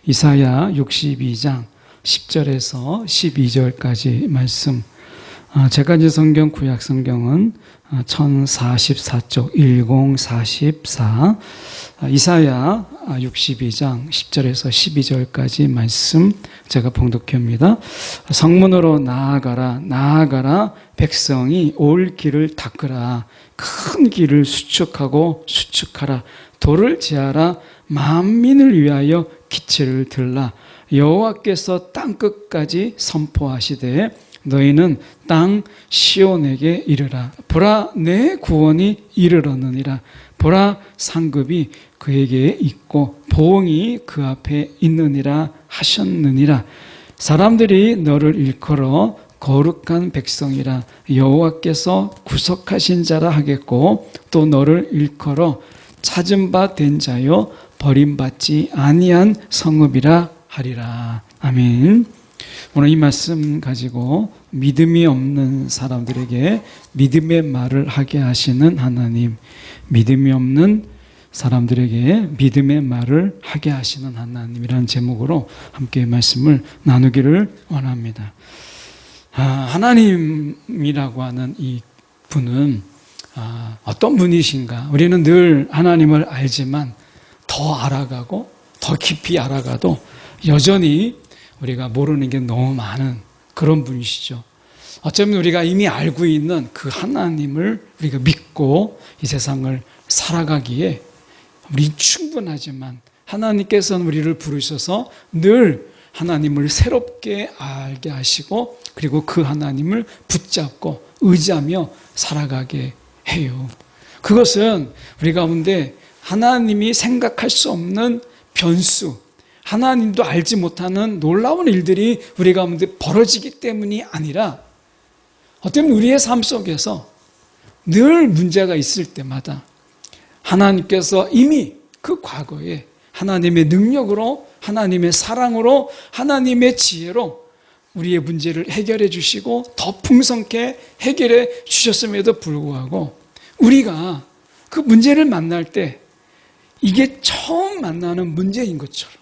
이사야 62장 10절에서 12절까지 말씀. 제가 이제 성경, 구약 성경은 1044쪽 1044, 이사야 62장 10절에서 12절까지 말씀 제가 봉독합니다. 성문으로 나아가라, 나아가라, 백성이 올 길을 닦으라, 큰 길을 수축하고 수축하라, 돌을 제하라, 만민을 위하여 기체를 들라. 여호와께서 땅끝까지 선포하시되 너희는 땅 시온에게 이르라. 보라, 내 구원이 이르렀느니라. 보라, 상급이 그에게 있고 보응이 그 앞에 있느니라 하셨느니라. 사람들이 너를 일컬어 거룩한 백성이라 여호와께서 구속하신 자라 하겠고, 또 너를 일컬어 찾은 바 된 자여 버림받지 아니한 성읍이라 하리라. 아멘. 오늘 이 말씀 가지고 믿음이 없는 사람들에게 믿음의 말을 하게 하시는 하나님, 믿음이 없는 사람들에게 믿음의 말을 하게 하시는 하나님이라는 제목으로 함께 말씀을 나누기를 원합니다. 하나님이라고 하는 이 분은 어떤 분이신가? 우리는 늘 하나님을 알지만 더 알아가고 더 깊이 알아가도 여전히 우리가 모르는 게 너무 많은 그런 분이시죠. 어쩌면 우리가 이미 알고 있는 그 하나님을 우리가 믿고 이 세상을 살아가기에 우리 충분하지만, 하나님께서는 우리를 부르셔서 늘 하나님을 새롭게 알게 하시고, 그리고 그 하나님을 붙잡고 의지하며 살아가게 해요. 그것은 우리 가운데 하나님이 생각할 수 없는 변수, 하나님도 알지 못하는 놀라운 일들이 우리 가운데 벌어지기 때문이 아니라, 어쩌면 우리의 삶 속에서 늘 문제가 있을 때마다 하나님께서 이미 그 과거에 하나님의 능력으로, 하나님의 사랑으로, 하나님의 지혜로 우리의 문제를 해결해 주시고 더 풍성케 해결해 주셨음에도 불구하고, 우리가 그 문제를 만날 때 이게 처음 만나는 문제인 것처럼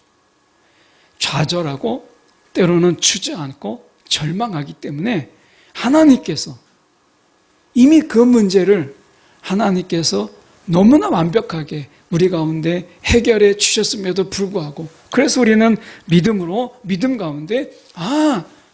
좌절하고 때로는 주저앉고 절망하기 때문에, 하나님께서 이미 그 문제를 하나님께서 너무나 완벽하게 우리 가운데 해결해 주셨음에도 불구하고, 그래서 우리는 믿음으로, 믿음 가운데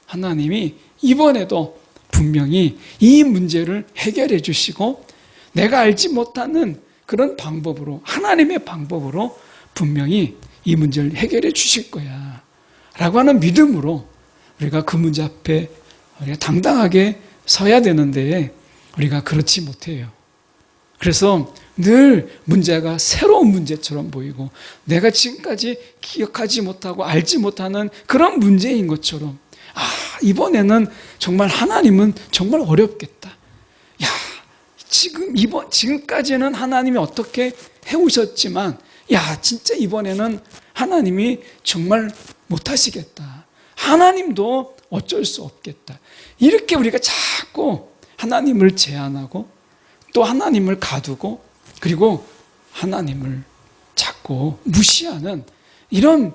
하나님이 이번에도 분명히 이 문제를 해결해 주시고 내가 알지 못하는 그런 방법으로, 하나님의 방법으로 분명히 이 문제를 해결해 주실 거야 라고 하는 믿음으로 우리가 그 문제 앞에 우리가 당당하게 서야 되는데, 우리가 그렇지 못해요. 그래서 늘 문제가 새로운 문제처럼 보이고, 내가 지금까지 기억하지 못하고 알지 못하는 그런 문제인 것처럼, 이번에는 정말 하나님은 정말 어렵겠다. 지금까지는 하나님이 어떻게 해오셨지만, 진짜 이번에는 하나님이 정말 못하시겠다. 하나님도 어쩔 수 없겠다. 이렇게 우리가 자꾸 하나님을 제한하고 또 하나님을 가두고, 그리고 하나님을 자꾸 무시하는 이런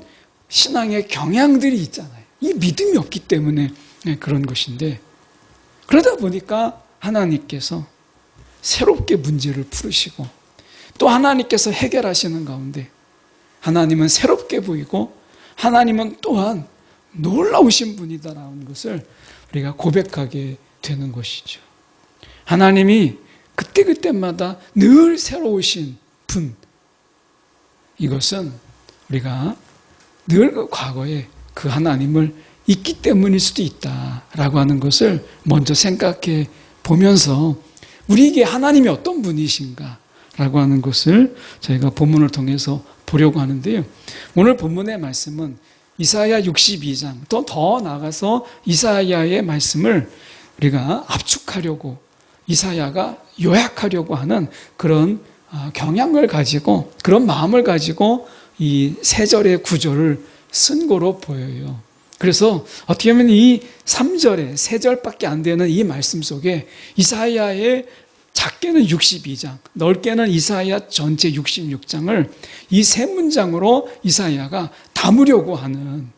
신앙의 경향들이 있잖아요. 이 믿음이 없기 때문에 그런 것인데, 그러다 보니까 하나님께서 새롭게 문제를 풀으시고 또 하나님께서 해결하시는 가운데 하나님은 새롭게 보이고 하나님은 또한 놀라우신 분이다라는 것을 우리가 고백하게 되는 것이죠. 하나님이 그때그때마다 늘 새로우신 분, 이것은 우리가 늘 그 과거에 그 하나님을 잊기 때문일 수도 있다라고 하는 것을 먼저 생각해 보면서 우리에게 하나님이 어떤 분이신가 라고 하는 것을 저희가 본문을 통해서 보려고 하는데요. 오늘 본문의 말씀은 이사야 62장, 또 더 나아가서 이사야의 말씀을 우리가 압축하려고, 이사야가 요약하려고 하는 그런 경향을 가지고, 그런 마음을 가지고 이 세 절의 구절을 쓴 거로 보여요. 그래서 어떻게 보면 이 3절에 3절밖에 안 되는 이 말씀 속에 이사야의 작게는 62장, 넓게는 이사야 전체 66장을 이 세 문장으로 이사야가 다 담으려고 하는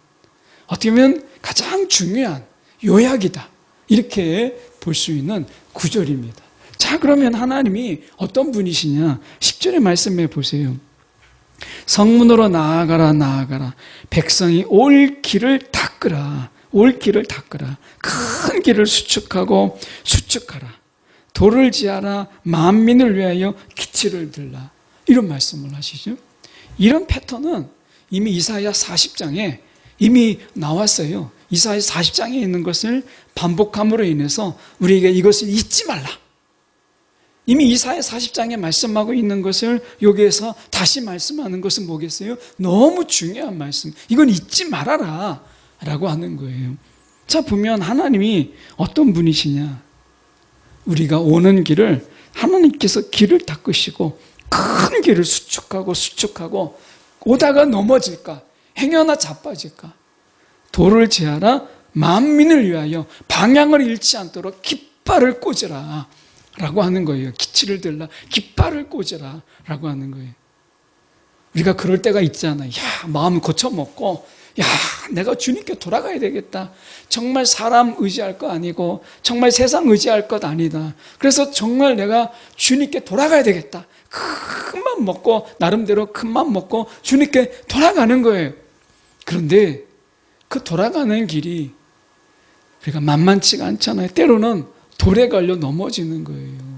어떻게 보면 가장 중요한 요약이다. 이렇게 볼 수 있는 구절입니다. 자, 그러면 하나님이 어떤 분이시냐? 10절의 말씀해 보세요. 성문으로 나아가라 나아가라. 백성이 올 길을 닦으라. 올 길을 닦으라. 큰 길을 수축하고 수축하라. 돌을 지하라. 만민을 위하여 기치를 들라. 이런 말씀을 하시죠. 이런 패턴은 이미 이사야 40장에 이미 나왔어요. 이사야 40장에 있는 것을 반복함으로 인해서 우리에게 이것을 잊지 말라. 이미 이사야 40장에 말씀하고 있는 것을 여기에서 다시 말씀하는 것은 뭐겠어요? 너무 중요한 말씀. 이건 잊지 말아라 라고 하는 거예요. 자, 보면 하나님이 어떤 분이시냐? 우리가 오는 길을 하나님께서 길을 닦으시고 큰 길을 수축하고 오다가 넘어질까? 행여나 자빠질까? 돌을 지하라. 만민을 위하여 방향을 잃지 않도록 깃발을 꽂으라 라고 하는 거예요. 기치를 들라. 깃발을 꽂으라 라고 하는 거예요. 우리가 그럴 때가 있잖아요. 야, 마음 고쳐먹고 야, 내가 주님께 돌아가야 되겠다. 정말 사람 의지할 거 아니고 정말 세상 의지할 것 아니다. 그래서 정말 내가 주님께 돌아가야 되겠다. 큰 맘 먹고 나름대로 큰 맘 먹고 주님께 돌아가는 거예요. 그런데 그 돌아가는 길이 우리가 만만치가 않잖아요. 때로는 돌에 걸려 넘어지는 거예요.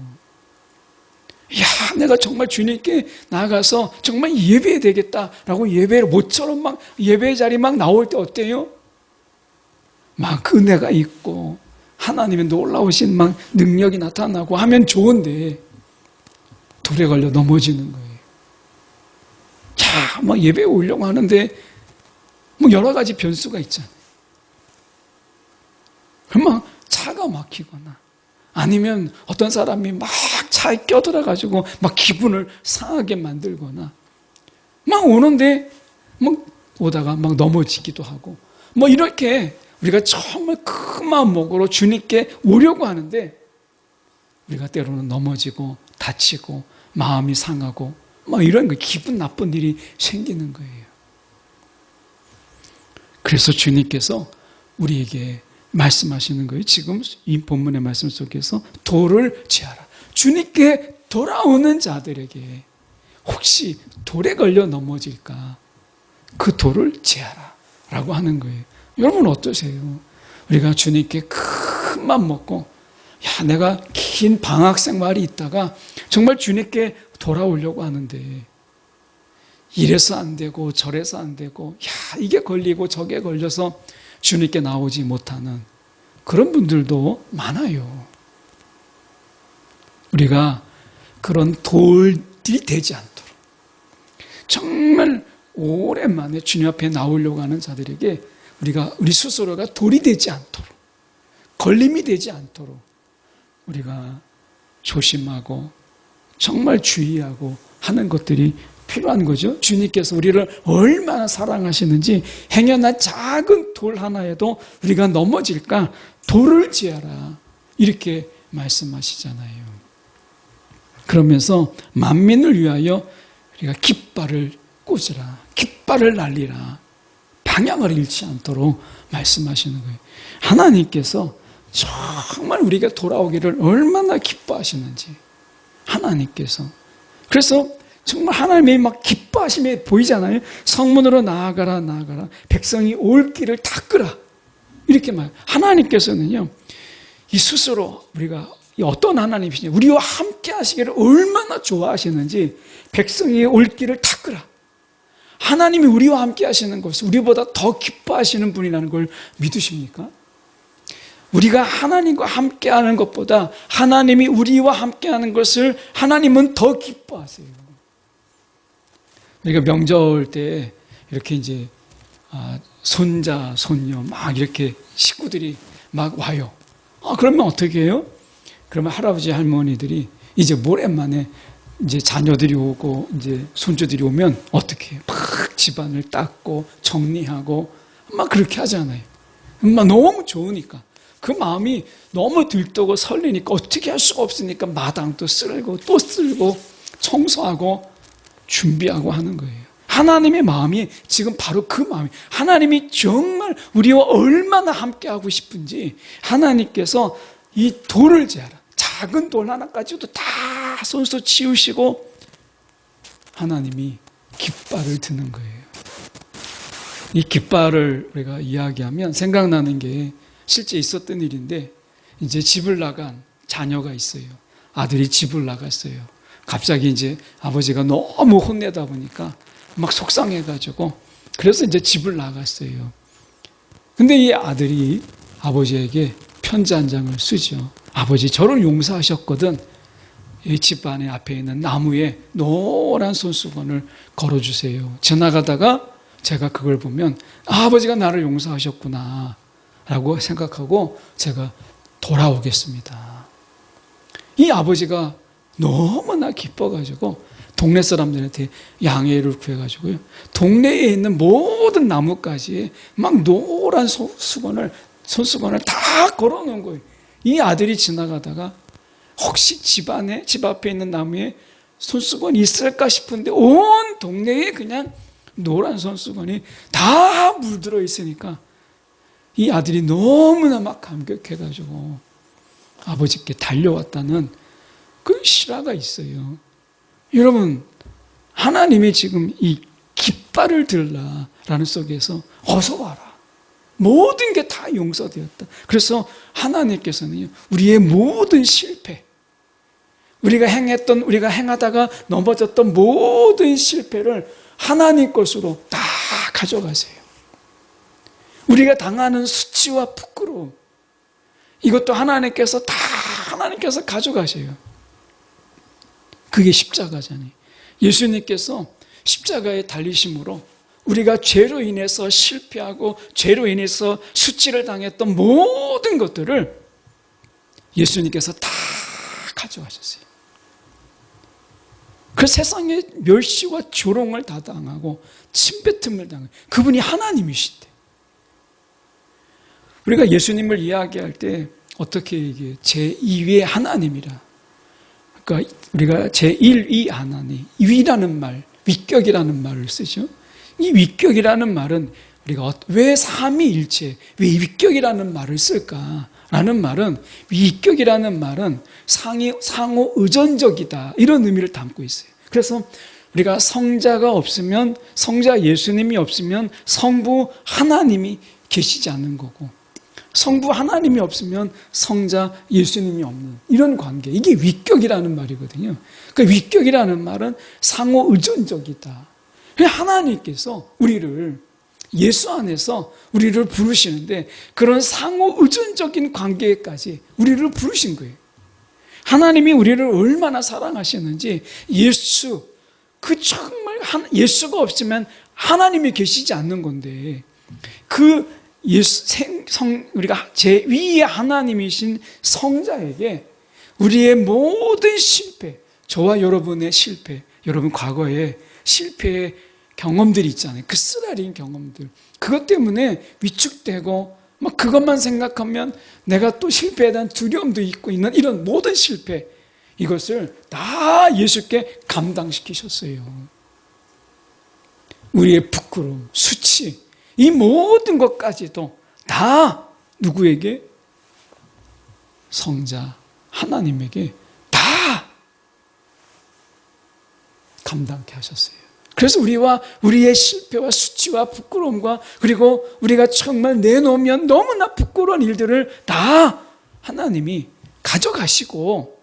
야, 내가 정말 주님께 나아가서 정말 예배해야 되겠다라고 예배를 모처럼 막 예배 자리 막 나올 때 어때요? 막 은혜가 있고 하나님의 놀라우신 막 능력이 나타나고 하면 좋은데 돌에 걸려 넘어지는 거예요. 자, 막 예배에 오려고 하는데 뭐 여러 가지 변수가 있잖아요. 그럼 막 차가 막히거나 아니면 어떤 사람이 막 차에 껴들어가지고 막 기분을 상하게 만들거나 막 오는데 막 오다가 막 넘어지기도 하고 뭐 이렇게 우리가 정말 큰 마음먹으로 주님께 오려고 하는데 우리가 때로는 넘어지고 다치고 마음이 상하고 막 이런 거 기분 나쁜 일이 생기는 거예요. 그래서 주님께서 우리에게 말씀하시는 거예요. 지금 이 본문의 말씀 속에서 돌을 지하라. 주님께 돌아오는 자들에게 혹시 돌에 걸려 넘어질까? 그 돌을 지하라 라고 하는 거예요. 여러분 어떠세요? 우리가 주님께 큰 맘 먹고 야, 내가 긴 방학 생활이 있다가 정말 주님께 돌아오려고 하는데 이래서 안 되고 저래서 안 되고 야, 이게 걸리고 저게 걸려서 주님께 나오지 못하는 그런 분들도 많아요. 우리가 그런 돌이 되지 않도록 정말 오랜만에 주님 앞에 나오려고 하는 자들에게 우리 스스로가 돌이 되지 않도록 걸림이 되지 않도록 우리가 조심하고 정말 주의하고 하는 것들이 필요한 거죠. 주님께서 우리를 얼마나 사랑하시는지 행여나 작은 돌 하나에도 우리가 넘어질까 돌을 지어라 이렇게 말씀하시잖아요. 그러면서 만민을 위하여 우리가 깃발을 꽂으라, 깃발을 날리라, 방향을 잃지 않도록 말씀하시는 거예요. 하나님께서 정말 우리가 돌아오기를 얼마나 기뻐하시는지 하나님께서 그래서 정말 하나님의 막 기뻐하심이 보이잖아요. 성문으로 나아가라 나아가라 백성이 올 길을 닦으라 이렇게 말. 하나님께서는요 이 스스로 우리가 어떤 하나님이시냐 우리와 함께 하시기를 얼마나 좋아하시는지 백성이 올 길을 닦으라. 하나님이 우리와 함께 하시는 것을 우리보다 더 기뻐하시는 분이라는 걸 믿으십니까? 우리가 하나님과 함께 하는 것보다 하나님이 우리와 함께 하는 것을 하나님은 더 기뻐하세요. 우리가 명절 때 이렇게 이제 손자, 손녀 막 이렇게 식구들이 막 와요. 그러면 어떻게 해요? 그러면 할아버지, 할머니들이 이제 오랜만에 이제 자녀들이 오고 이제 손주들이 오면 어떻게 해요? 막 집안을 닦고 정리하고 막 그렇게 하잖아요. 막 너무 좋으니까. 그 마음이 너무 들뜨고 설레니까 어떻게 할 수가 없으니까 마당도 쓸고 또 쓸고 청소하고 준비하고 하는 거예요. 하나님의 마음이 지금 바로 그 마음이, 하나님이 정말 우리와 얼마나 함께하고 싶은지 하나님께서 이 돌을 제하라, 작은 돌 하나까지도 다 손수 치우시고 하나님이 깃발을 드는 거예요. 이 깃발을 우리가 이야기하면 생각나는 게 실제 있었던 일인데, 이제 집을 나간 자녀가 있어요. 아들이 집을 나갔어요. 갑자기 이제 아버지가 너무 혼내다 보니까 막 속상해가지고, 그래서 이제 집을 나갔어요. 근데 이 아들이 아버지에게 편지 한 장을 쓰죠. 아버지, 저를 용서하셨거든. 이 집안에 앞에 있는 나무에 노란 손수건을 걸어주세요. 지나가다가 제가 그걸 보면 아버지가 나를 용서하셨구나 라고 생각하고 제가 돌아오겠습니다. 이 아버지가 너무나 기뻐가지고 동네 사람들한테 양해를 구해가지고요, 동네에 있는 모든 나무까지 막 노란 손수건을 다 걸어놓은 거예요. 이 아들이 지나가다가 혹시 집 앞에 있는 나무에 손수건이 있을까 싶은데 온 동네에 그냥 노란 손수건이 다 물들어 있으니까 이 아들이 너무나 막 감격해가지고 아버지께 달려왔다는 그 실화가 있어요. 여러분, 하나님이 지금 이 깃발을 들라라는 속에서 어서 와라, 모든 게 다 용서되었다. 그래서 하나님께서는 우리의 모든 실패, 우리가 행하다가 넘어졌던 모든 실패를 하나님 것으로 다 가져가세요. 우리가 당하는 수치와 부끄러움, 이것도 하나님께서 가져가세요. 그게 십자가잖아요. 예수님께서 십자가에 달리심으로 우리가 죄로 인해서 실패하고 죄로 인해서 수치를 당했던 모든 것들을 예수님께서 다 가져가셨어요. 그 세상의 멸시와 조롱을 다 당하고 침뱉음을 당하고, 그분이 하나님이신데, 우리가 예수님을 이야기할 때 어떻게 얘기해요? 제2위의 하나님이라. 그러니까 우리가 제1위 하나님, 위라는 말, 위격이라는 말을 쓰죠. 이 위격이라는 말은 우리가 왜 삼위일체, 왜 위격이라는 말을 쓸까라는 말은, 위격이라는 말은 상호 의존적이다, 이런 의미를 담고 있어요. 그래서 우리가 성자가 없으면, 성자 예수님이 없으면 성부 하나님이 계시지 않는 거고, 성부 하나님이 없으면 성자 예수님이 없는 이런 관계, 이게 위격이라는 말이거든요. 그러니까 위격이라는 말은 상호 의존적이다. 하나님께서 우리를, 예수 안에서 우리를 부르시는데 그런 상호 의존적인 관계까지 우리를 부르신 거예요. 하나님이 우리를 얼마나 사랑하시는지, 정말 예수가 없으면 하나님이 계시지 않는 건데, 우리가 제2위의 하나님이신 성자에게 우리의 모든 실패, 저와 여러분의 실패, 여러분 과거에 실패의 경험들이 있잖아요. 그 쓰라린 경험들, 그것 때문에 위축되고 막 그것만 생각하면 내가 또 실패에 대한 두려움도 있고 있는 이런 모든 실패, 이것을 다 예수께 감당시키셨어요. 우리의 부끄러움, 수치, 이 모든 것까지도 다 누구에게? 성자 하나님에게 다 감당케 하셨어요. 그래서 우리의 실패와 수치와 부끄러움과, 그리고 우리가 정말 내놓으면 너무나 부끄러운 일들을 다 하나님이 가져가시고,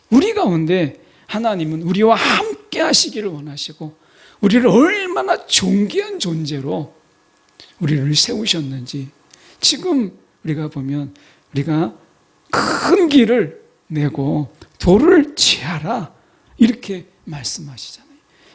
우리 가운데 하나님은 우리와 함께 하시기를 원하시고, 우리를 얼마나 존귀한 존재로 우리를 세우셨는지, 지금 우리가 보면 우리가 큰 길을 내고 돌을 제하라, 이렇게 말씀하시잖아요.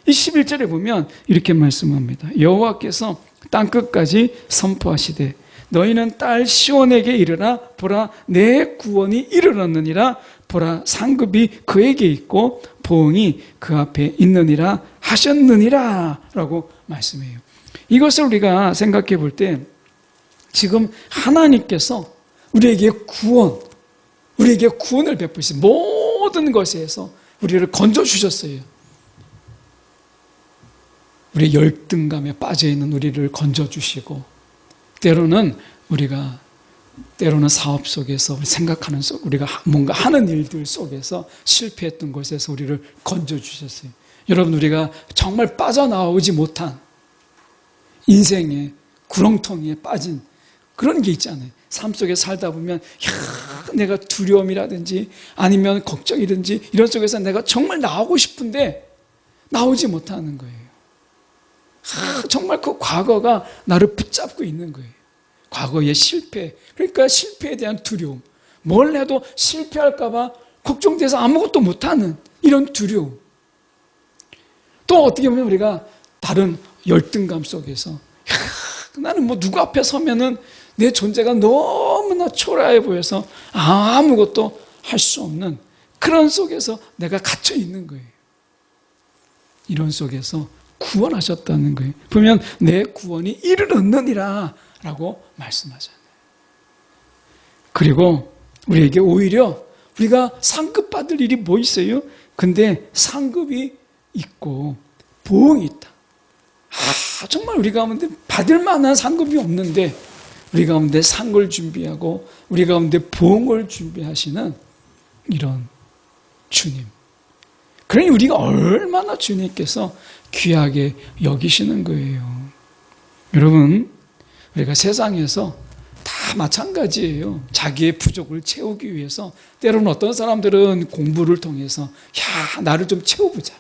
이 11절에 보면 이렇게 말씀합니다. 여호와께서 땅끝까지 선포하시되 너희는 딸 시온에게 이르라. 보라, 내 구원이 이르렀느니라. 보라, 상급이 그에게 있고 보응이 그 앞에 있느니라 하셨느니라 라고 말씀해요. 이것을 우리가 생각해 볼 때, 지금 하나님께서 우리에게 구원을 베푸신 모든 것에서 우리를 건져주셨어요. 우리 열등감에 빠져있는 우리를 건져주시고, 때로는 사업 속에서 우리 생각하는 우리가 뭔가 하는 일들 속에서 실패했던 곳에서 우리를 건져주셨어요. 여러분, 우리가 정말 빠져나오지 못한 인생의 구렁텅이에 빠진 그런 게 있잖아요. 삶 속에 살다 보면 내가 두려움이라든지 아니면 걱정이든지 이런 속에서 내가 정말 나오고 싶은데 나오지 못하는 거예요. 정말 그 과거가 나를 붙잡고 있는 거예요. 과거의 실패, 그러니까 실패에 대한 두려움, 뭘 해도 실패할까 봐 걱정돼서 아무것도 못하는 이런 두려움. 또 어떻게 보면 우리가 다른 열등감 속에서 나는 뭐 누구 앞에 서면은 내 존재가 너무나 초라해 보여서 아무것도 할 수 없는 그런 속에서 내가 갇혀 있는 거예요. 이런 속에서 구원하셨다는 거예요. 보면 내 구원이 이르렀느니라 라고 말씀하잖아요. 그리고 우리에게 오히려 우리가 상급 받을 일이 뭐 있어요? 근데 상급이 있고 보응이 있다. 정말 우리 가운데 받을 만한 상급이 없는데 우리 가운데 상을 준비하고 우리 가운데 보응을 준비하시는 이런 주님. 그러니 우리가 얼마나 주님께서 귀하게 여기시는 거예요. 여러분, 우리가 세상에서 다 마찬가지예요. 자기의 부족을 채우기 위해서 때로는 어떤 사람들은 공부를 통해서 나를 좀 채워보자.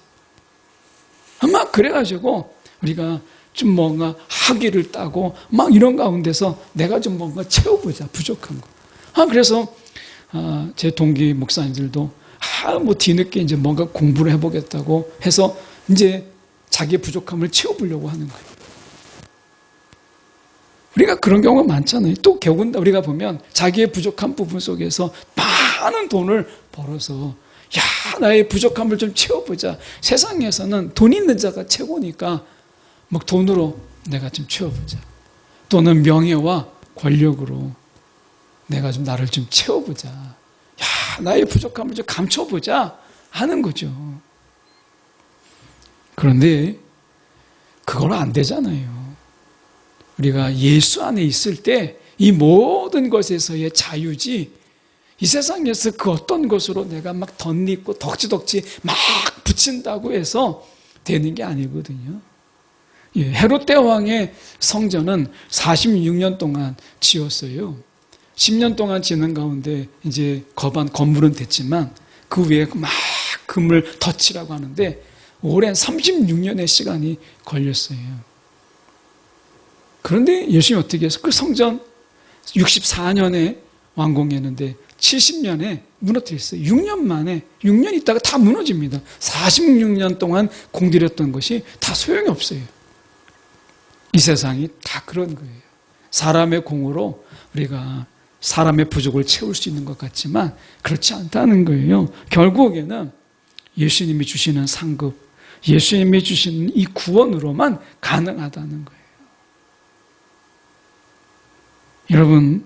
아마 그래가지고 우리가 좀 뭔가 학위를 따고 막 이런 가운데서 내가 좀 뭔가 채워보자, 부족한 거. 그래서 제 동기 목사님들도 뭐 뒤늦게 이제 뭔가 공부를 해보겠다고 해서 이제 자기의 부족함을 채워보려고 하는 거예요. 우리가 그런 경우가 많잖아요. 또 결국은 우리가 보면 자기의 부족한 부분 속에서 많은 돈을 벌어서 나의 부족함을 좀 채워보자. 세상에서는 돈 있는 자가 최고니까 막 돈으로 내가 좀 채워보자. 또는 명예와 권력으로 내가 좀 나를 좀 채워보자. 나의 부족함을 좀 감춰보자 하는 거죠. 그런데 그건 안 되잖아요. 우리가 예수 안에 있을 때 이 모든 것에서의 자유지, 이 세상에서 그 어떤 것으로 내가 막 덧입고 덕지덕지 막 붙인다고 해서 되는 게 아니거든요. 헤롯 대왕의 성전은 46년 동안 지었어요. 10년 동안 지는 가운데 이제 건물은 됐지만 그 위에 막 금을 덧치라고 하는데 오랜 36년의 시간이 걸렸어요. 그런데 예수님이 어떻게 해서 그 성전 64년에 완공했는데 70년에 무너뜨렸어요. 6년 만에, 6년 있다가 다 무너집니다. 46년 동안 공들였던 것이 다 소용이 없어요. 이 세상이 다 그런 거예요. 사람의 공으로 우리가 사람의 부족을 채울 수 있는 것 같지만 그렇지 않다는 거예요. 결국에는 예수님이 주시는 상급, 예수님이 주시는 이 구원으로만 가능하다는 거예요. 여러분,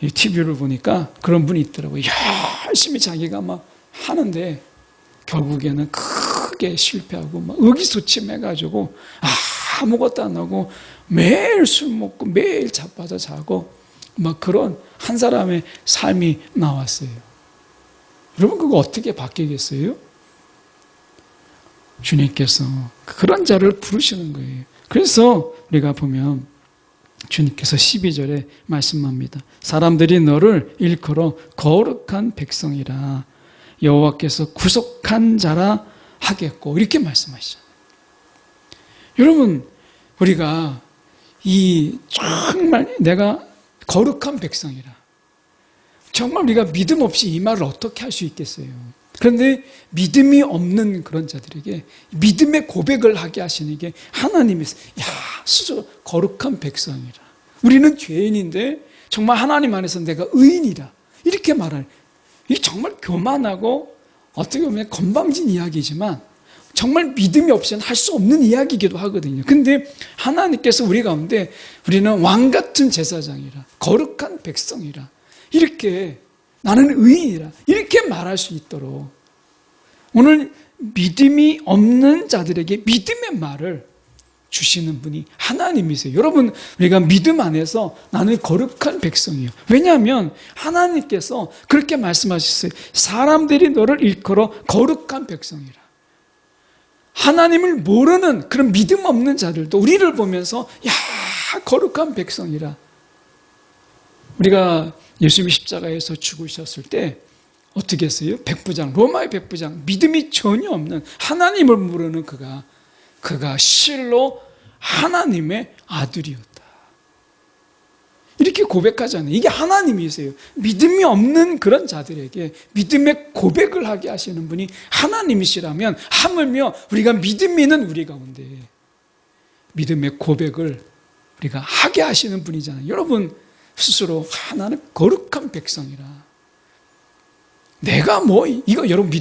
이 TV를 보니까 그런 분이 있더라고요. 열심히 자기가 막 하는데 결국에는 크게 실패하고 막 의기소침해가지고 아무것도 안 하고 매일 술 먹고 매일 자빠져 자고 막 그런 한 사람의 삶이 나왔어요. 여러분, 그거 어떻게 바뀌겠어요? 주님께서 그런 자를 부르시는 거예요. 그래서 우리가 보면 주님께서 12절에 말씀합니다. 사람들이 너를 일컬어 거룩한 백성이라 여호와께서 구속한 자라 하겠고, 이렇게 말씀하시잖아요. 여러분, 우리가 정말 내가 거룩한 백성이라, 정말 우리가 믿음 없이 이 말을 어떻게 할 수 있겠어요? 그런데 믿음이 없는 그런 자들에게 믿음의 고백을 하게 하시는 게 하나님이세요. 스스로 거룩한 백성이라. 우리는 죄인인데 정말 하나님 안에서 내가 의인이라. 이렇게 말할. 이게 정말 교만하고 어떻게 보면 건방진 이야기지만 정말 믿음이 없이는 할 수 없는 이야기이기도 하거든요. 근데 하나님께서 우리 가운데 우리는 왕같은 제사장이라, 거룩한 백성이라, 이렇게 나는 의인이라, 이렇게 말할 수 있도록 오늘 믿음이 없는 자들에게 믿음의 말을 주시는 분이 하나님이세요. 여러분, 우리가 믿음 안에서 나는 거룩한 백성이에요. 왜냐하면 하나님께서 그렇게 말씀하셨어요. 사람들이 너를 일컬어 거룩한 백성이라. 하나님을 모르는 그런 믿음 없는 자들도 우리를 보면서 야, 거룩한 백성이라. 우리가 예수님이 십자가에서 죽으셨을 때 어떻게 했어요? 백부장, 로마의 백부장, 믿음이 전혀 없는 하나님을 모르는 그가 실로 하나님의 아들이었다. 이렇게 고백하잖아요. 이게 하나님이세요. 믿음이 없는 그런 자들에게 믿음의 고백을 하게 하시는 분이 하나님이시라면 하물며 우리가 믿음 있는 우리 가운데 믿음의 고백을 우리가 하게 하시는 분이잖아요. 여러분 스스로 나는 거룩한 백성이라. 내가 이거 여러분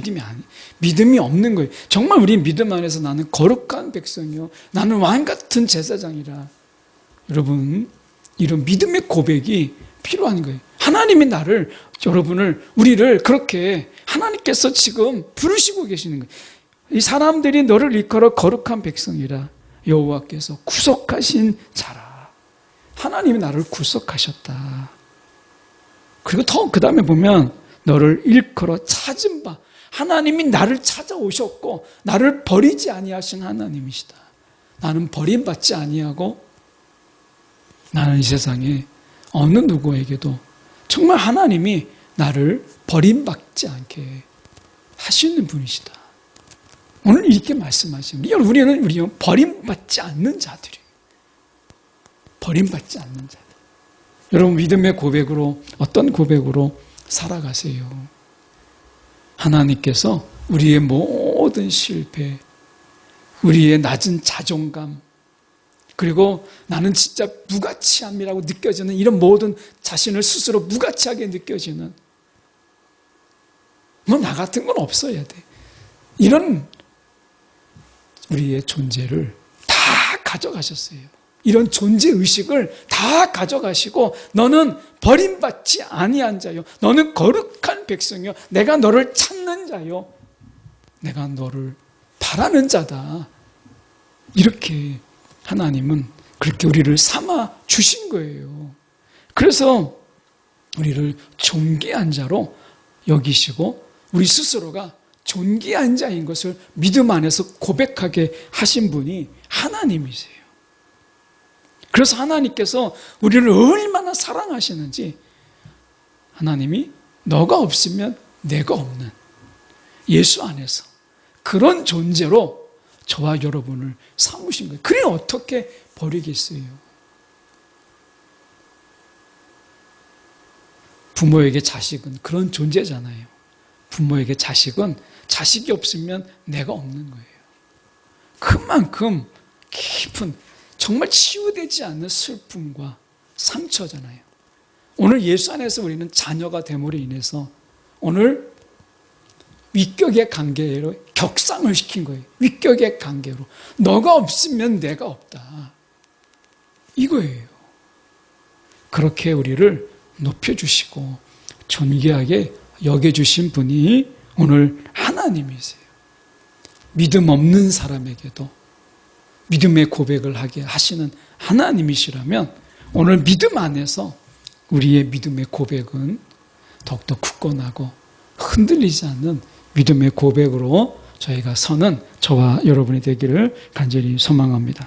믿음이 없는 거예요. 정말 우리 믿음 안에서 나는 거룩한 백성이요, 나는 왕 같은 제사장이라. 여러분, 이런 믿음의 고백이 필요한 거예요. 하나님이 우리를 그렇게 하나님께서 지금 부르시고 계시는 거예요. 이 사람들이 너를 일컬어 거룩한 백성이라. 여호와께서 구속하신 자라. 하나님이 나를 구속하셨다. 그리고 그 다음에 보면 너를 일컬어 찾은 바, 하나님이 나를 찾아오셨고 나를 버리지 아니하신 하나님이시다. 나는 버림받지 아니하고 나는 이 세상에 어느 누구에게도 정말 하나님이 나를 버림받지 않게 하시는 분이시다. 오늘 이렇게 말씀하시면 우리는 버림받지 않는 자들이에요. 버림받지 않는 자들. 여러분 믿음의 고백으로, 어떤 고백으로 살아가세요. 하나님께서 우리의 모든 실패, 우리의 낮은 자존감, 그리고 나는 진짜 무가치함이라고 느껴지는 이런 모든 자신을 스스로 무가치하게 느껴지는 나 같은 건 없어야 돼. 이런 우리의 존재를 다 가져가셨어요. 이런 존재의식을 다 가져가시고 너는 버림받지 아니한 자요, 너는 거룩한 백성이요, 내가 너를 찾는 자요, 내가 너를 바라는 자다. 이렇게 하나님은 그렇게 우리를 삼아 주신 거예요. 그래서 우리를 존귀한 자로 여기시고 우리 스스로가 존귀한 자인 것을 믿음 안에서 고백하게 하신 분이 하나님이세요. 그래서 하나님께서 우리를 얼마나 사랑하시는지, 하나님이 너가 없으면 내가 없는 예수 안에서 그런 존재로 저와 여러분을 삼으신 거예요. 그래 어떻게 버리겠어요? 부모에게 자식은 그런 존재잖아요. 부모에게 자식은 자식이 없으면 내가 없는 거예요. 그만큼 깊은, 정말 치유되지 않는 슬픔과 상처잖아요. 오늘 예수 안에서 우리는 자녀가 됨으로 인해서 오늘 위격의 관계로 격상을 시킨 거예요. 위격의 관계로. 너가 없으면 내가 없다. 이거예요. 그렇게 우리를 높여주시고 존귀하게 여겨주신 분이 오늘 하나님이세요. 믿음 없는 사람에게도 믿음의 고백을 하게 하시는 하나님이시라면 오늘 믿음 안에서 우리의 믿음의 고백은 더욱더 굳건하고 흔들리지 않는 믿음의 고백으로 저희가 서는 저와 여러분이 되기를 간절히 소망합니다.